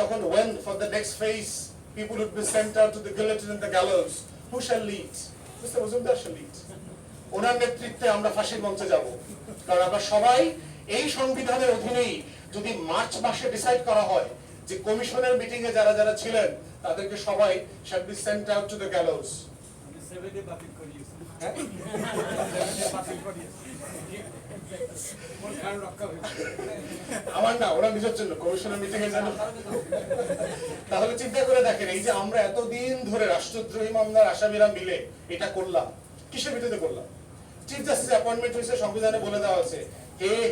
যখন when for the next phase people would be sent out to the guillotine and the gallows, who shall lead? Mr. Majumdar shall lead. ওনার নেতৃত্বে আমরা ফাঁসির মঞ্চে যাব, কারণ আমরা সবাই এই সংবিধানের অধীনেই যদি মার্চ মাসে ডিসাইড করা হয় যে কমিশনের মিটিং এ যারা যারা ছিলেন তাদেরকে সবাই shall be sent out to the gallows. আমার না, ওরা নিজের জন্য কমিশনের মিটিং এ যান। তাহলে চিন্তা করে দেখেন, এই যে আমরা এতদিন ধরে রাষ্ট্রদ্রোহী মামলার আসামিরা মিলে এটা করলাম, কিসের ভিত্তিতে করলাম? চিফ জাস্টিস অ্যাপয়েন্টমেন্ট হয়েছে, সংবিধানে বলে দেওয়া আছে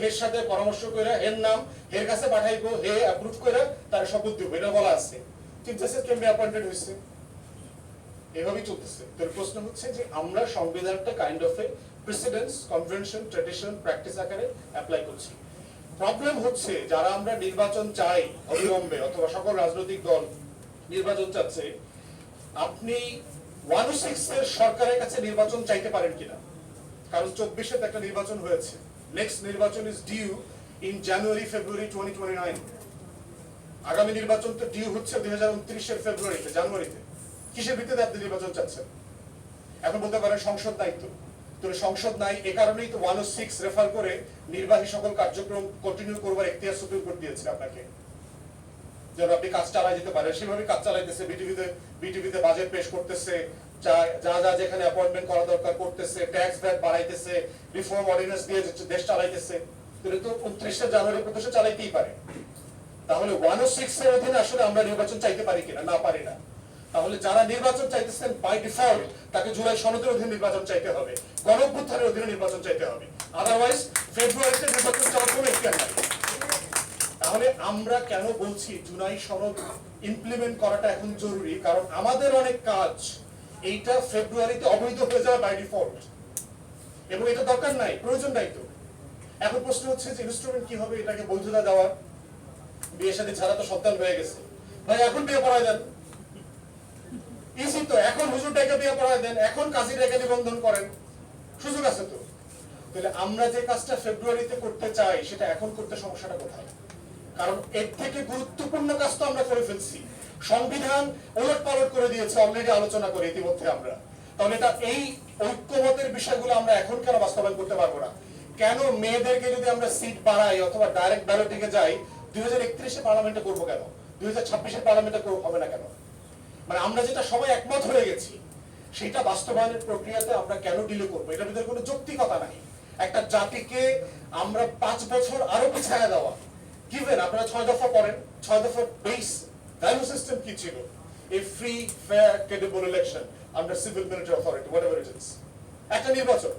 এর সাথে পরামর্শ করে এর নাম এর কাছে পাঠাইবো, হে অ্যাপ্রুভ করে তার শপথ দিব, এটা বলা আছে। চিফ জাস্টিস কেমনে অ্যাপয়েন্টেড হয়েছে? এভাবেই চলতেছে। তো প্রশ্ন হচ্ছে যে আমরা সংবিধানটা kind of a precedence, convention, tradition, practice আকারে অ্যাপ্লাই করছি। প্রবলেম হচ্ছে যারা আমরা নির্বাচন চাই অবিলম্বে, অথবা সকল রাজনৈতিক দল নির্বাচন চাচ্ছে, আপনি 106 এর সরকারের কাছে নির্বাচন চাইতে পারেন কিনা? কারণ 24-এ একটা নির্বাচন হয়েছে, নেক্সট নির্বাচন ইজ ডিউ ইন জানুয়ারি ফেব্রুয়ারি 2029। আগামী নির্বাচন তো ডিউ হচ্ছে 2029 এর ফেব্রুয়ারিতে, জানুয়ারিতে। কিসের ভিত্তিতে আপনি নির্বাচন চাচ্ছেন? এখন বলতে পারেন সংসদ দায়িত্ব, তো সংসদ নাই, এ কারণেই তো 106 রেফার করে নির্বাহী সকল কার্যক্রম কন্টিনিউ করবার এখতিয়ার সুপ্রিম কোর্ট দিয়েছে আপনাকে, যেন আপনি কাজ চালাই যেতে পারেন। সেভাবে কাজ চালাইতেছে, বিটিভিতে বাজেট পেশ করতেছে, যা যা যেখানে অ্যাপয়েন্টমেন্ট করা দরকার করতেছে, ট্যাক্স ভ্যাট বাড়াইতেছে, রিফর্ম অর্ডিন্যান্স দিয়ে দেশ চালাইতেছে। তো 29 জানুয়ারি প্রদেশে চালাইতেই পারে। তাহলে 106 এর অধীনে আসলে আমরা নির্বাচন চাইতে পারি কিনা? না, পারি না। তাহলে যারা নির্বাচন চাইতেছেন বাই ডিফল্ট তাকে জুলাই সনদের অধীনে নির্বাচন চাইতে হবে, গণঅভ্যুত্থানের অধীনে নির্বাচন চাইতে হবে, আদারওয়াইজ ফেব্রুয়ারিতে নির্বাচন চাওয়ার কোনো এখতিয়ার নাই। তাহলে আমরা কেন বলছি জুলাই সনদ ইমপ্লিমেন্ট করাটা এখন জরুরি? কারণ আমাদের অনেক কাজ এইটা ফেব্রুয়ারিতে অবৈধ হয়ে যাবে বাই ডিফল্ট, এবং এটা দরকার নাই, প্রয়োজন নাই। তো এখন প্রশ্ন হচ্ছে যে ইনস্ট্রুমেন্ট কি হবে এটাকে বৈধতা দেওয়ার? বিয়ে শাদী ছাড়া তো সন্তান হয়ে গেছে, ভাই এখন বিয়ে পড়ায় দেন, ইসি তো এখন হুজুরটাকে বিয়ে পড়ায় দেন, এখন কাজীটাকে নিবন্ধন করেন, সুযোগ আছে তো। তাহলে আমরা যে কাজটা ফেব্রুয়ারিতে করতে চাই সেটা এখন করতে সমস্যাটা কোথায়? কারণ এর থেকে গুরুত্বপূর্ণ কাজ তো আমরা করে ফেলছি, সংবিধান ওলট পালট করে দিয়েছে অলরেডি, আলোচনা করে ইতিমধ্যে আমরা। তাহলে এটা এই ঐক্যমতের বিষয়গুলো আমরা এখন কেন বাস্তবায়ন করতে পারবো না? কেন মেয়েদেরকে যদি আমরা সিট বাড়াই অথবা ডাইরেক্ট ব্যালটে যাই 2031-এ পার্লামেন্টে করবো কেন? 2026-এর পার্লামেন্টে হবে না কেন? মানে আমরা যেটা সবাই একমত হয়ে গেছি সেটা বাস্তবায়নের প্রক্রিয়াতে আমরা কেন ডিলে করবো? এটার ভিতরে কোনো যৌক্তিকতা নাই। একটা জাতিকে আমরা 5 বছর আরো পিছায়া দেওয়া, গিভেন আপনারা 6 দফা করেন, 6 দফার বেস ভ্যালু সিস্টেম কি ছিল? এ free, fair, credible election under civil military authority, whatever it is. একটা নির্বাচন,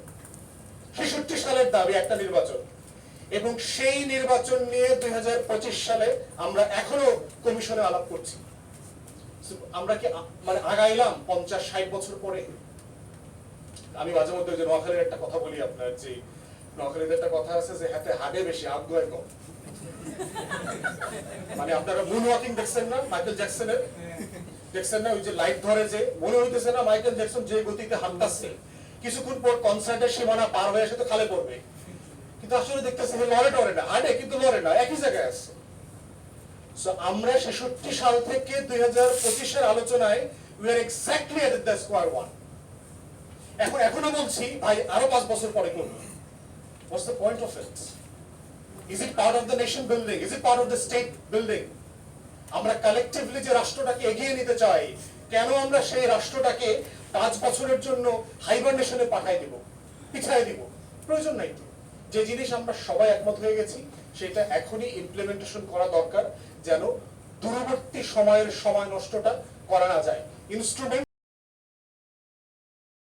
66 সালের দাবি একটা নির্বাচন, এবং সেই নির্বাচন নিয়ে 2025 সালে আমরা এখনো কমিশনে আলাপ করছি। আমরা কি মানে আগাইলাম 50-60 বছর পরে? আমি মাঝে মধ্যে যে নোয়াখালীর একটা কথা বলি আপনার, যে নোয়াখালীর একটা কথা আছে যে হাতে হাগে বেশি আগ্রহ কম। মানে আপনারা মুন ওয়াকিং দেখছেন না মাইকেল জ্যাকসনের? দেখছেন না ওই যে লাইট ধরে, যে মনে হইতেছে না মাইকেল জ্যাকসন যে গতিতে হাঁটতেছে কিছুক্ষণ পর কনসার্টের সীমানা পার হয়ে এসে তো খালে পড়বে, কিন্তু আসলে দেখতেছে যে লড়ে টরে না, হাঁটে কিন্তু লড়ে না, একই জায়গায় আছে। সো আমরা 66 সাল থেকে 2025-এর আলোচনায় we are exactly at the square one। এখনো বলছি ভাই আরো 5 বছর পরে করব। What's the point of it? Is it part of the nation building? Is it part of the state building? আমরা কালেকটিভলি যে রাষ্ট্রটাকে এগিয়ে নিতে চাই, কেন আমরা সেই রাষ্ট্রটাকে 5 বছরের জন্য হাইবারনেশনে পাঠাই দিব, পিছাই দিব? প্রয়োজন নাই তো। যে জিনিস আমরা সবাই একমত হয়ে গেছি সেটা এখনই ইমপ্লিমেন্টেশন করা দরকার, যেন দূরবর্তী সময়ের সময় নষ্টটা করা না যায়। ইনস্ট্রুমেন্ট